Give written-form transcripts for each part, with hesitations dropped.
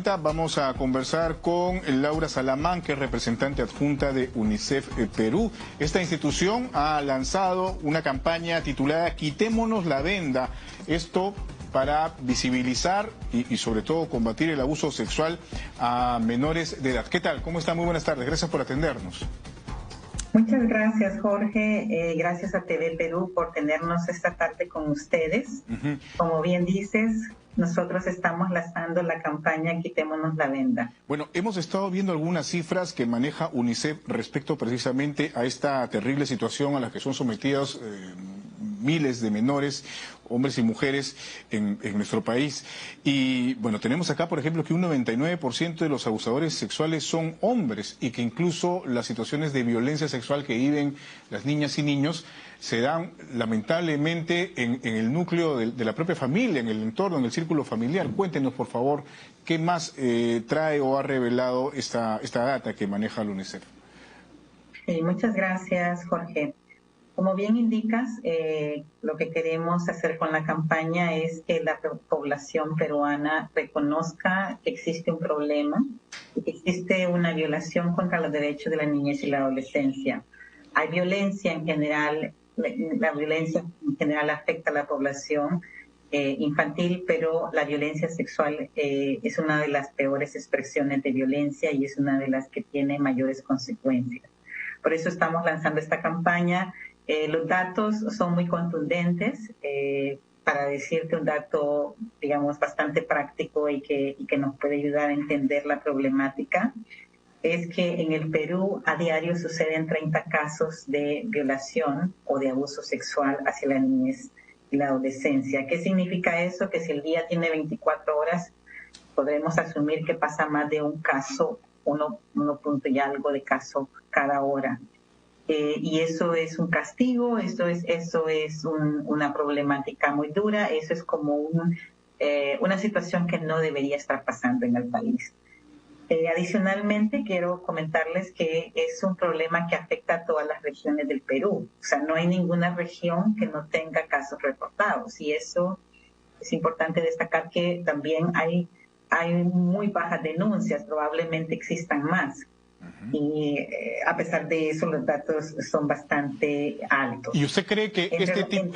Presidenta. Vamos a conversar con Laura Salamán, que es representante adjunta de UNICEF Perú. Esta institución ha lanzado una campaña titulada Quitémonos la venda. Esto para visibilizar y sobre todo combatir el abuso sexual a menores de edad. ¿Qué tal? ¿Cómo está? Muy buenas tardes. Gracias por atendernos. Muchas gracias, Jorge. Gracias a TV Perú por tenernos esta tarde con ustedes. Como bien dices, nosotros estamos lanzando la campaña Quitémonos la venda. Bueno, hemos estado viendo algunas cifras que maneja UNICEF respecto precisamente a esta terrible situación a la que son sometidos miles de menores, hombres y mujeres en nuestro país. Y bueno, tenemos acá, por ejemplo, que un 99% de los abusadores sexuales son hombres y que incluso las situaciones de violencia sexual que viven las niñas y niños se dan lamentablemente en el núcleo de la propia familia, en el entorno, en el círculo familiar. Cuéntenos, por favor, qué más trae o ha revelado esta data que maneja la UNICEF. Muchas gracias, Jorge. Como bien indicas, lo que queremos hacer con la campaña es que la población peruana reconozca que existe un problema y que existe una violación contra los derechos de la niñez y la adolescencia. Hay violencia en general, la violencia en general afecta a la población infantil, pero la violencia sexual es una de las peores expresiones de violencia y es una de las que tiene mayores consecuencias. Por eso estamos lanzando esta campaña. Los datos son muy contundentes. Para decirte un dato, digamos, bastante práctico y que nos puede ayudar a entender la problemática, es que en el Perú a diario suceden 30 casos de violación o de abuso sexual hacia la niñez y la adolescencia. ¿Qué significa eso? Que si el día tiene 24 horas, podremos asumir que pasa más de un caso, uno punto y algo de caso cada hora. Y eso es un castigo, eso es una problemática muy dura, eso es como una situación que no debería estar pasando en el país. Adicionalmente, quiero comentarles que es un problema que afecta a todas las regiones del Perú. O sea, no hay ninguna región que no tenga casos reportados. Y eso es importante destacar, que también hay muy bajas denuncias, probablemente existan más. Y a pesar de eso, los datos son bastante altos. ¿Y usted cree que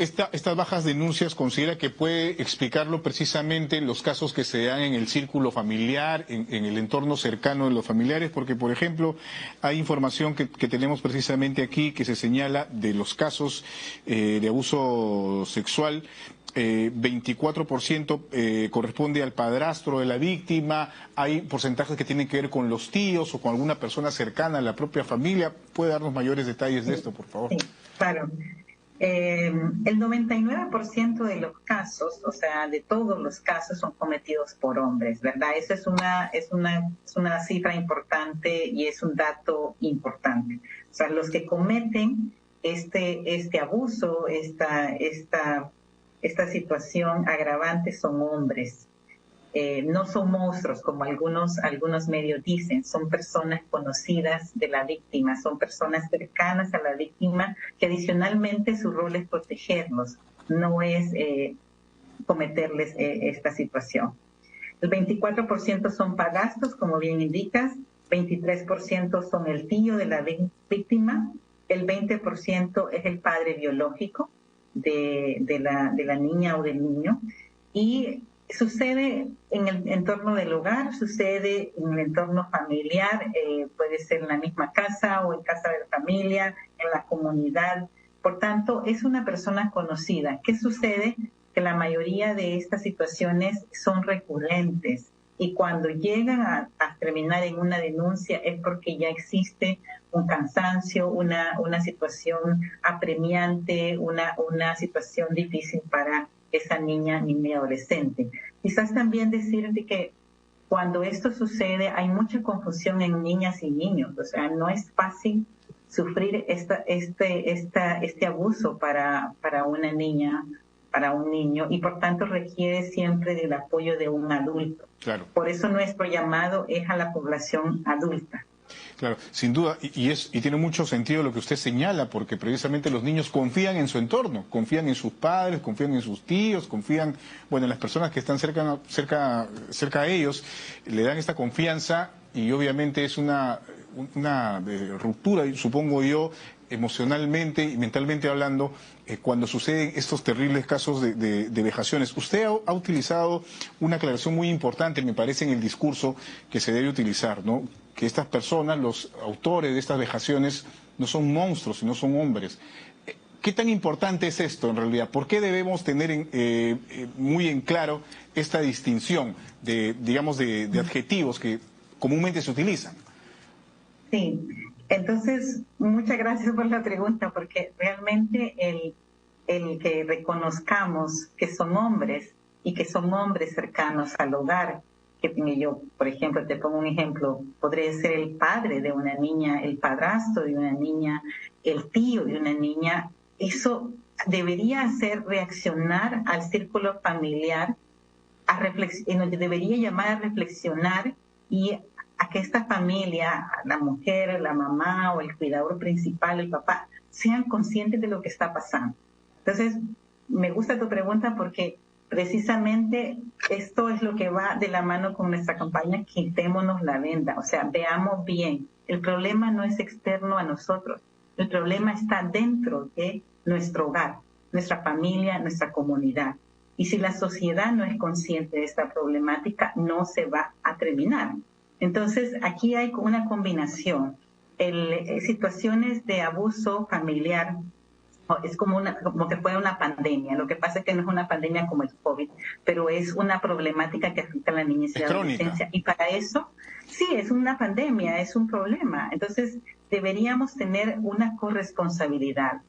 estas bajas denuncias considera que puede explicarlo precisamente en los casos que se dan en el círculo familiar, en el entorno cercano de los familiares? Porque, por ejemplo, hay información que tenemos precisamente aquí que se señala de los casos de abuso sexual. 24% corresponde al padrastro de la víctima. Hay porcentajes que tienen que ver con los tíos o con alguna persona cercana a la propia familia. ¿Puede darnos mayores detalles de esto, por favor? Sí, claro. El 99% de los casos, o sea, de todos los casos, son cometidos por hombres, ¿verdad? Eso es una cifra importante y es un dato importante. O sea, los que cometen este abuso, esta situación agravante, son hombres. No son monstruos, como algunos medios dicen, son personas conocidas de la víctima, son personas cercanas a la víctima, que adicionalmente su rol es protegerlos, no es cometerles esta situación. El 24% son padrastros, como bien indicas, 23% son el tío de la víctima, el 20% es el padre biológico de la niña o del niño, y sucede en el entorno del hogar, sucede en el entorno familiar, puede ser en la misma casa o en casa de la familia, en la comunidad. Por tanto, es una persona conocida. ¿Qué sucede? Que la mayoría de estas situaciones son recurrentes, y cuando llegan a terminar en una denuncia es porque ya existe un cansancio, una situación apremiante, una situación difícil para esa niña y adolescente. Quizás también decirte que cuando esto sucede hay mucha confusión en niñas y niños. O sea, no es fácil sufrir este abuso para una niña, para un niño, y por tanto requiere siempre del apoyo de un adulto. Claro. Por eso nuestro llamado es a la población adulta. Claro, sin duda, y tiene mucho sentido lo que usted señala, porque precisamente los niños confían en su entorno, confían en sus padres, confían en sus tíos, confían, bueno, en las personas que están cerca a ellos, le dan esta confianza y obviamente es una ruptura, supongo yo, emocionalmente y mentalmente hablando, cuando suceden estos terribles casos de vejaciones. Usted ha utilizado una aclaración muy importante, me parece, en el discurso que se debe utilizar, ¿no? Que estas personas, los autores de estas vejaciones, no son monstruos, sino son hombres. ¿Qué tan importante es esto en realidad? ¿Por qué debemos tener muy en claro esta distinción de adjetivos que comúnmente se utilizan? Sí, entonces muchas gracias por la pregunta, porque realmente el que reconozcamos que son hombres y que son hombres cercanos al hogar, que yo, por ejemplo, te pongo un ejemplo, podría ser el padre de una niña, el padrastro de una niña, el tío de una niña, eso debería hacer reaccionar al círculo familiar, y nos debería llamar a reflexionar y a que esta familia, la mujer, la mamá o el cuidador principal, el papá, sean conscientes de lo que está pasando. Entonces, me gusta tu pregunta porque precisamente esto es lo que va de la mano con nuestra campaña, quitémonos la venda, o sea, veamos bien. El problema no es externo a nosotros, el problema está dentro de nuestro hogar, nuestra familia, nuestra comunidad. Y si la sociedad no es consciente de esta problemática, no se va a terminar. Entonces, aquí hay una combinación. Situaciones de abuso familiar es como que fuera una pandemia. Lo que pasa es que no es una pandemia como el COVID, pero es una problemática que afecta a la niñez y la adolescencia. Y para eso, sí, es una pandemia, es un problema. Entonces, deberíamos tener una corresponsabilidad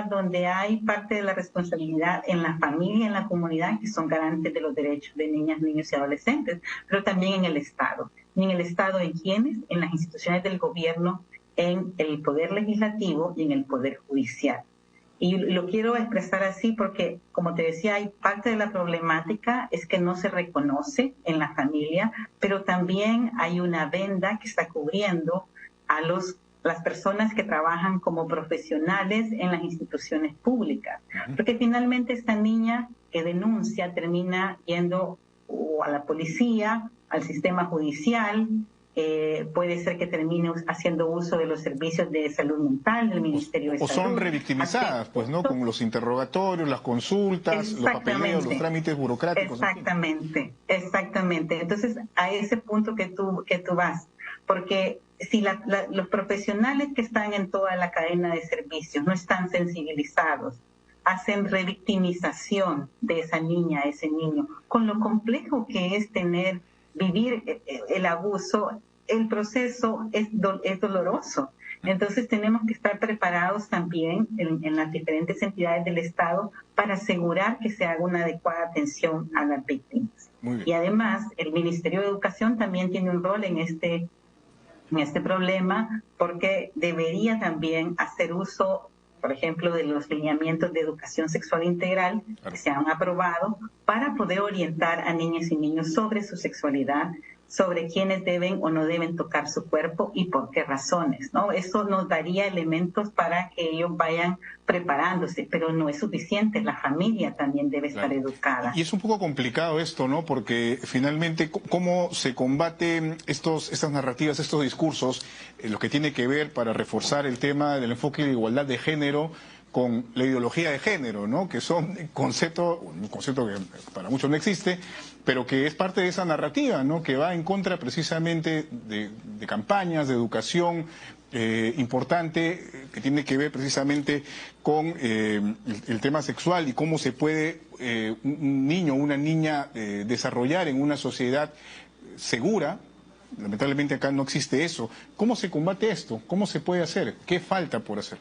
donde hay parte de la responsabilidad en la familia, en la comunidad, que son garantes de los derechos de niñas, niños y adolescentes, pero también en el Estado. ¿Y en el Estado en quiénes? En las instituciones del gobierno, en el Poder Legislativo y en el Poder Judicial. Y lo quiero expresar así porque, como te decía, hay parte de la problemática es que no se reconoce en la familia, pero también hay una venda que está cubriendo a las personas que trabajan como profesionales en las instituciones públicas. Porque finalmente esta niña que denuncia termina yendo o a la policía, al sistema judicial, puede ser que termine haciendo uso de los servicios de salud mental del Ministerio de Salud. O son revictimizadas, pues, ¿no? Con los interrogatorios, las consultas, los papeleos, los trámites burocráticos. Exactamente, exactamente. Entonces, a ese punto que tú vas, porque si los profesionales que están en toda la cadena de servicios no están sensibilizados, hacen revictimización de esa niña, ese niño, con lo complejo que es vivir el abuso, el proceso es doloroso. Entonces tenemos que estar preparados también en las diferentes entidades del Estado para asegurar que se haga una adecuada atención a las víctimas. Y además el Ministerio de Educación también tiene un rol en este problema, porque debería también hacer uso, por ejemplo, de los lineamientos de educación sexual integral que se han aprobado para poder orientar a niñas y niños sobre su sexualidad, sobre quiénes deben o no deben tocar su cuerpo y por qué razones, ¿no? Eso nos daría elementos para que ellos vayan preparándose, pero no es suficiente, la familia también debe estar educada. Y es un poco complicado esto, ¿no? Porque finalmente, ¿cómo se combaten estas narrativas, estos discursos, lo que tiene que ver para reforzar el tema del enfoque de igualdad de género con la ideología de género, ¿no? Que son un concepto que para muchos no existe, pero que es parte de esa narrativa, ¿no? Que va en contra precisamente de campañas de educación importante que tiene que ver precisamente con el tema sexual y cómo se puede un niño o una niña desarrollar en una sociedad segura. Lamentablemente acá no existe eso. ¿Cómo se combate esto? ¿Cómo se puede hacer? ¿Qué falta por hacer?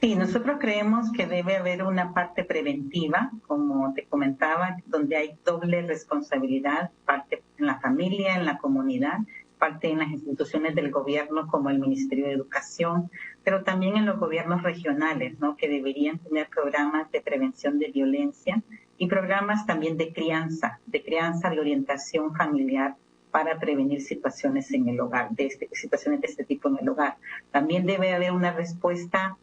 Sí, nosotros creemos que debe haber una parte preventiva, como te comentaba, donde hay doble responsabilidad, parte en la familia, en la comunidad, parte en las instituciones del gobierno como el Ministerio de Educación, pero también en los gobiernos regionales, ¿no? Que deberían tener programas de prevención de violencia y programas también de crianza, de orientación familiar para prevenir situaciones en el hogar, situaciones de este tipo en el hogar. También debe haber una respuesta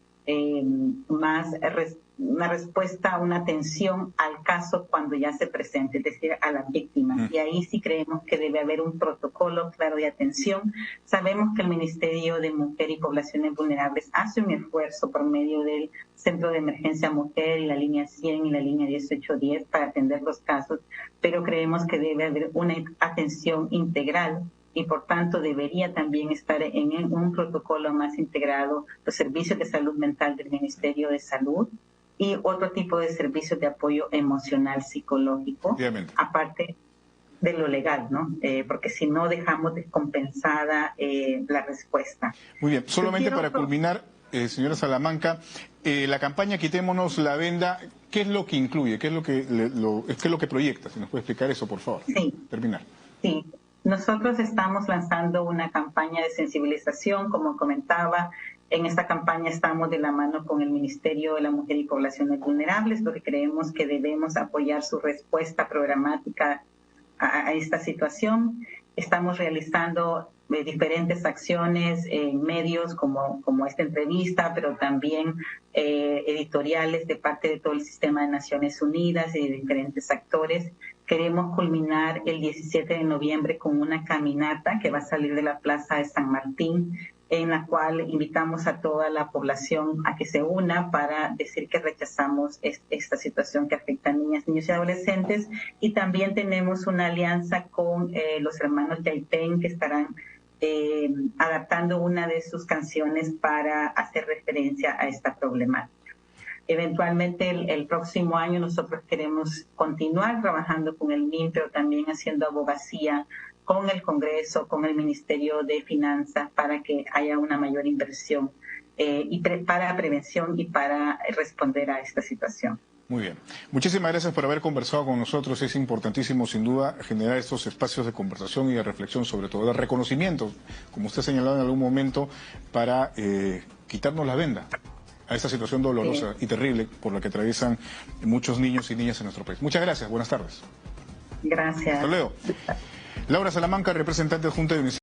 una respuesta, una atención al caso cuando ya se presente, es decir, a la víctima. Y ahí sí creemos que debe haber un protocolo claro de atención. Sabemos que el Ministerio de Mujer y Poblaciones Vulnerables hace un esfuerzo por medio del Centro de Emergencia Mujer y la línea 100 y la línea 1810 para atender los casos, pero creemos que debe haber una atención integral y por tanto debería también estar en un protocolo más integrado los servicios de salud mental del Ministerio de Salud y otro tipo de servicios de apoyo emocional psicológico, aparte de lo legal, ¿no? Porque si no dejamos descompensada la respuesta. Muy bien, solamente para culminar, señora Salamanca, la campaña Quitémonos la Venda, ¿qué es lo que incluye? ¿Qué es lo que proyecta? Si nos puede explicar eso, por favor. Sí. Terminar. Sí. Nosotros estamos lanzando una campaña de sensibilización, como comentaba. En esta campaña estamos de la mano con el Ministerio de la Mujer y Poblaciones Vulnerables, porque creemos que debemos apoyar su respuesta programática a esta situación. Estamos realizando diferentes acciones en medios como esta entrevista, pero también editoriales de parte de todo el sistema de Naciones Unidas y de diferentes actores. Queremos culminar el 17 de noviembre con una caminata que va a salir de la Plaza de San Martín, en la cual invitamos a toda la población a que se una para decir que rechazamos esta situación que afecta a niñas, niños y adolescentes. Y también tenemos una alianza con los hermanos Yaipen, que estarán adaptando una de sus canciones para hacer referencia a esta problemática. Eventualmente el próximo año nosotros queremos continuar trabajando con el MIN, pero también haciendo abogacía con el Congreso, con el Ministerio de Finanzas, para que haya una mayor inversión para prevención y para responder a esta situación. Muy bien. Muchísimas gracias por haber conversado con nosotros. Es importantísimo, sin duda, generar estos espacios de conversación y de reflexión, sobre todo de reconocimiento, como usted ha señalado en algún momento, para quitarnos la venda a esta situación dolorosa y terrible por la que atraviesan muchos niños y niñas en nuestro país. Muchas gracias. Buenas tardes. Gracias. Hasta luego. Laura Salamanca, representante adjunta de UNICEF.